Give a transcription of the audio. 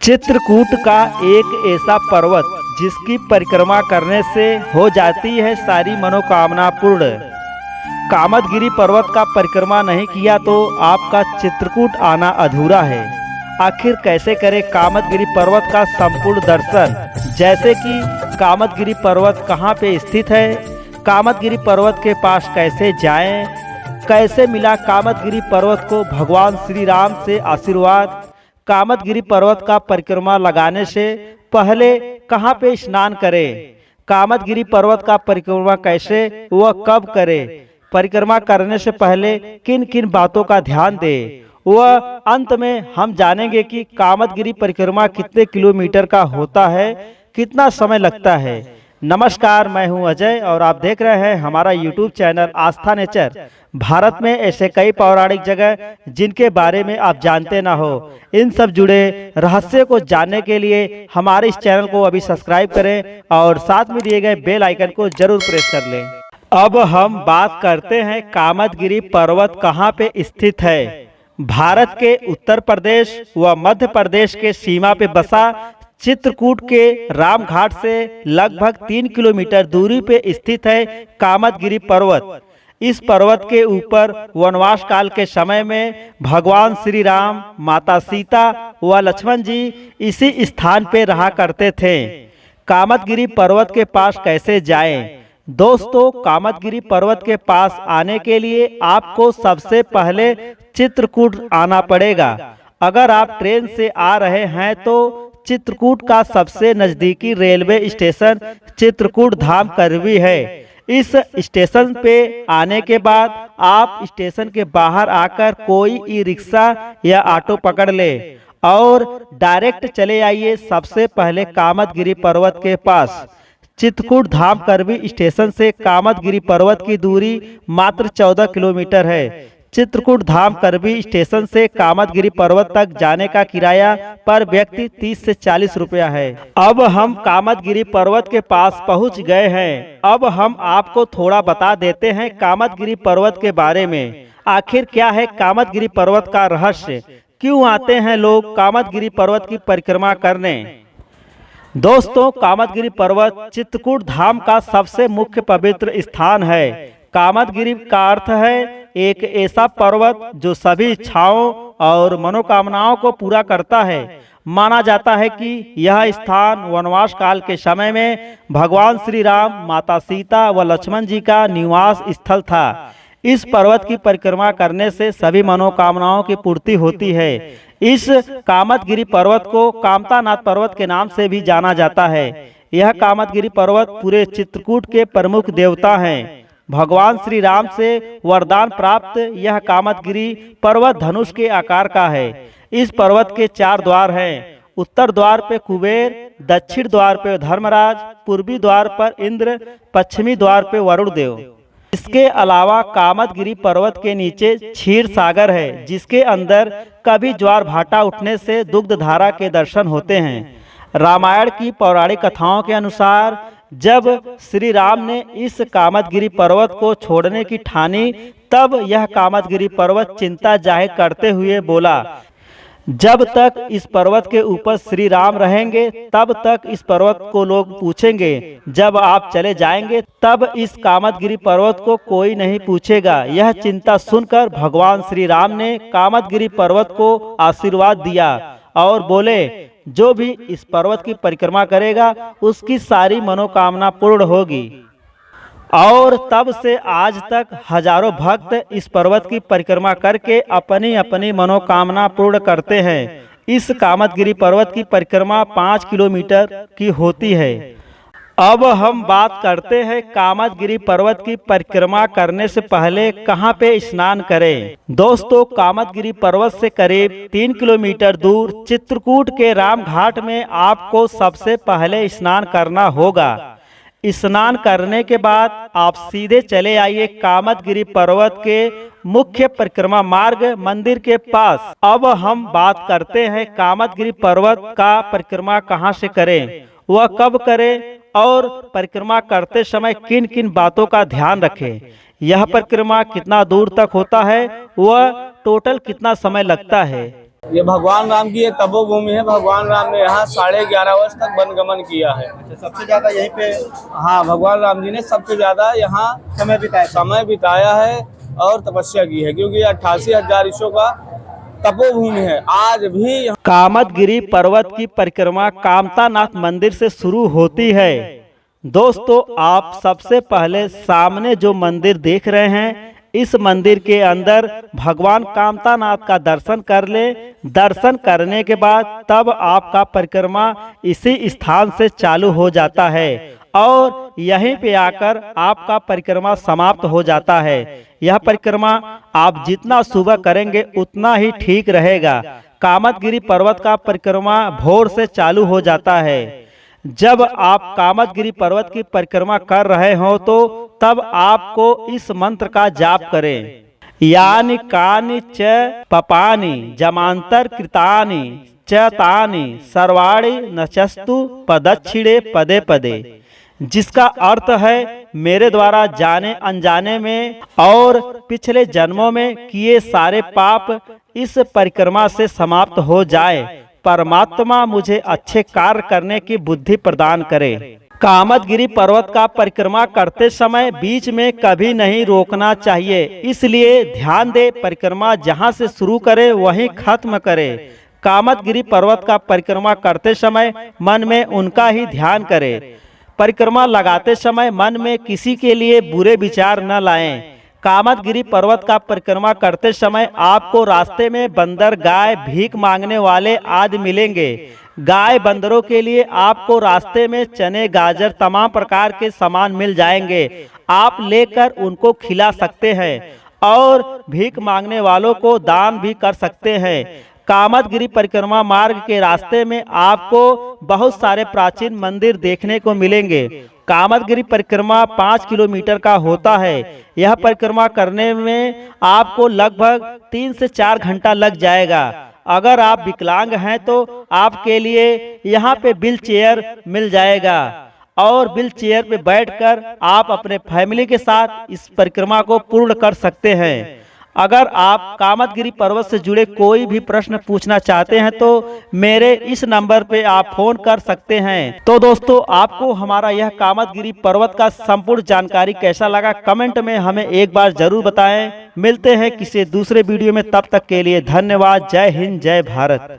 चित्रकूट का एक ऐसा पर्वत जिसकी परिक्रमा करने से हो जाती है सारी मनोकामना पूर्ण। कामदगिरि पर्वत का परिक्रमा नहीं किया तो आपका चित्रकूट आना अधूरा है। आखिर कैसे करें कामदगिरि पर्वत का संपूर्ण दर्शन, जैसे कि कामदगिरि पर्वत कहाँ पे स्थित है, कामदगिरि पर्वत के पास कैसे जाएं, कैसे मिला कामदगिरि पर्वत को भगवान श्री राम से आशीर्वाद, कामदगिरि पर्वत का परिक्रमा लगाने से पहले कहाँ पे स्नान करें, कामदगिरि पर्वत का परिक्रमा कैसे व कब करें, परिक्रमा करने से पहले किन किन बातों का ध्यान दें, वह अंत में हम जानेंगे कि कामदगिरि परिक्रमा कितने किलोमीटर का होता है, कितना समय लगता है। नमस्कार, मैं हूं अजय और आप देख रहे हैं हमारा YouTube चैनल आस्था नेचर। भारत में ऐसे कई पौराणिक जगह जिनके बारे में आप जानते ना हो, इन सब जुड़े रहस्य को जानने के लिए हमारे इस चैनल को अभी सब्सक्राइब करें और साथ में दिए गए बेल आइकन को जरूर प्रेस कर लें। अब हम बात करते हैं कामदगिरि पर्वत कहाँ पे स्थित है। भारत के उत्तर प्रदेश व मध्य प्रदेश के सीमा पे बसा चित्रकूट के रामघाट से लगभग 3 किलोमीटर दूरी पे स्थित है कामदगिरि पर्वत। इस पर्वत के ऊपर वनवास काल के समय में भगवान श्री राम, माता सीता व लक्ष्मण जी इसी स्थान पे रहा करते थे। कामदगिरि पर्वत के पास कैसे जाएं? दोस्तों, कामदगिरि पर्वत के पास आने के लिए आपको सबसे पहले चित्रकूट आना पड़ेगा। अगर आप ट्रेन से आ रहे हैं तो चित्रकूट का सबसे नजदीकी रेलवे स्टेशन चित्रकूट धाम करवी है। इस स्टेशन पे आने के बाद आप स्टेशन के बाहर आकर कोई ई रिक्शा या ऑटो पकड़ ले और डायरेक्ट चले आइए सबसे पहले कामदगिरि पर्वत के पास। चित्रकूट धाम करवी स्टेशन से कामदगिरि पर्वत की दूरी मात्र 14 किलोमीटर है। चित्रकूट धाम करवी स्टेशन से कामदगिरि पर्वत तक जाने का किराया पर व्यक्ति 30 से 40 रुपया है। अब हम कामदगिरि पर्वत के पास पहुंच गए हैं। अब हम आपको थोड़ा बता देते हैं कामदगिरि पर्वत के बारे में। आखिर क्या है कामदगिरि पर्वत का रहस्य, क्यों आते हैं लोग कामदगिरि पर्वत की परिक्रमा करने। दोस्तों, कामदगिरि पर्वत चित्रकूट धाम का सबसे मुख्य पवित्र स्थान है। कामदगिरि का अर्थ है एक ऐसा पर्वत जो सभी इच्छाओं और मनोकामनाओं को पूरा करता है। माना जाता है कि यह स्थान वनवास काल के समय में भगवान श्री राम, माता सीता व लक्ष्मण जी का निवास स्थल था। इस पर्वत की परिक्रमा करने से सभी मनोकामनाओं की पूर्ति होती है। इस कामदगिरि पर्वत को कामतानाथ पर्वत के नाम से भी जाना जाता है। यह कामदगिरि पर्वत पूरे चित्रकूट के प्रमुख देवता हैं। भगवान श्री राम से वरदान प्राप्त यह कामदगिरि पर्वत धनुष के आकार का है। इस पर्वत के 4 द्वार हैं। उत्तर द्वार पे कुबेर, दक्षिण द्वार पे धर्मराज, पूर्वी द्वार पर इंद्र, पश्चिमी द्वार पे वरुण देव। इसके अलावा कामदगिरि पर्वत के नीचे क्षीर सागर है, जिसके अंदर कभी ज्वार भाटा उठने से दुग्ध धारा के दर्शन होते हैं। रामायण की पौराणिक कथाओं के अनुसार जब श्री राम ने इस कामदगिरि पर्वत को छोड़ने की ठानी, तब यह कामदगिरि पर्वत चिंता जाहिर करते हुए बोला, जब तक इस पर्वत के ऊपर श्री राम रहेंगे तब तक इस पर्वत को लोग पूछेंगे, जब आप चले जाएंगे तब इस कामदगिरि पर्वत को कोई नहीं पूछेगा। यह चिंता सुनकर भगवान श्री राम ने कामदगिरि पर्वत को आशीर्वाद दिया और बोले, जो भी इस पर्वत की परिक्रमा करेगा उसकी सारी मनोकामना पूर्ण होगी। और तब से आज तक हजारों भक्त इस पर्वत की परिक्रमा करके अपनी अपनी मनोकामना पूर्ण करते हैं। इस कामदगिरि पर्वत की परिक्रमा 5 किलोमीटर की होती है। अब हम बात करते हैं कामदगिरि पर्वत की परिक्रमा करने से पहले कहाँ पे स्नान करें। दोस्तों, कामदगिरि पर्वत से करीब 3 किलोमीटर दूर चित्रकूट के रामघाट में आपको सबसे पहले स्नान करना होगा। स्नान करने के बाद आप सीधे चले आइए कामदगिरि पर्वत के मुख्य परिक्रमा मार्ग मंदिर के पास। अब हम बात करते हैं कामदगिरि पर्वत का परिक्रमा कहाँ से करें, वह कब करें और परिक्रमा करते समय किन किन बातों का ध्यान रखें। यह परिक्रमा कितना दूर तक होता है, वह टोटल कितना समय लगता है। ये भगवान राम की ये तपोभूमि है। भगवान राम ने यहाँ 11:30 वर्ष तक वनगमन किया है। सबसे ज्यादा यहीं पे हाँ, भगवान राम जी ने सबसे ज्यादा यहाँ समय बिताया है और तपस्या की है, क्योंकि 88,000 ईशों का तपोभूमि है। आज भी यहाँ कामदगिरि पर्वत की परिक्रमा कामतानाथ मंदिर से शुरू होती है। दोस्तों, आप सबसे पहले सामने जो मंदिर देख रहे हैं, इस मंदिर के अंदर भगवान कामतानाथ का दर्शन कर ले। दर्शन करने के बाद तब आपका परिक्रमा इसी स्थान से चालू हो जाता है और यहीं पे आकर आपका परिक्रमा समाप्त हो जाता है। यह परिक्रमा आप जितना सुबह करेंगे उतना ही ठीक रहेगा। कामदगिरि पर्वत का परिक्रमा भोर से चालू हो जाता है। जब आप कामदगिरि पर्वत की परिक्रमा कर रहे हो तो तब आपको इस मंत्र का जाप करें। यानि कानि च पपानि जमांतर कृतानि च तानि सर्वाणि नचस्तु पदच्छिड़े पदे पदे, जिसका अर्थ है मेरे द्वारा जाने अनजाने में और पिछले जन्मों में किए सारे पाप इस परिक्रमा से समाप्त हो जाए। परमात्मा मुझे अच्छे कार्य करने की बुद्धि प्रदान करे। कामदगिरि पर्वत का परिक्रमा करते समय बीच में कभी नहीं रोकना चाहिए, इसलिए ध्यान दे परिक्रमा जहां से शुरू करे वहीं खत्म करे। कामदगिरि पर्वत का परिक्रमा करते समय मन में उनका ही ध्यान करे। परिक्रमा लगाते समय मन में किसी के लिए बुरे विचार न लाएं। कामदगिरि पर्वत का परिक्रमा करते समय आपको रास्ते में बंदर, गाय, भीख मांगने वाले आदि मिलेंगे। गाय बंदरों के लिए आपको रास्ते में चने, गाजर, तमाम प्रकार के सामान मिल जाएंगे। आप लेकर उनको खिला सकते हैं और भीख मांगने वालों को दान भी कर सकते हैं। कामदगिरि परिक्रमा मार्ग के रास्ते में आपको बहुत सारे प्राचीन मंदिर देखने को मिलेंगे। कामदगिरि परिक्रमा 5 किलोमीटर का होता है। यह परिक्रमा करने में आपको लगभग 3 से 4 घंटा लग जाएगा। अगर आप विकलांग हैं तो आपके लिए यहाँ पे व्हील चेयर मिल जाएगा और व्हील चेयर पे बैठकर आप अपने फैमिली के साथ इस परिक्रमा को पूर्ण कर सकते हैं। अगर आप कामदगिरि पर्वत से जुड़े कोई भी प्रश्न पूछना चाहते हैं तो मेरे इस नंबर पे आप फोन कर सकते हैं। तो दोस्तों, आपको हमारा यह कामदगिरि पर्वत का संपूर्ण जानकारी कैसा लगा कमेंट में हमें एक बार जरूर बताएं। मिलते हैं किसी दूसरे वीडियो में, तब तक के लिए धन्यवाद। जय हिंद, जय भारत।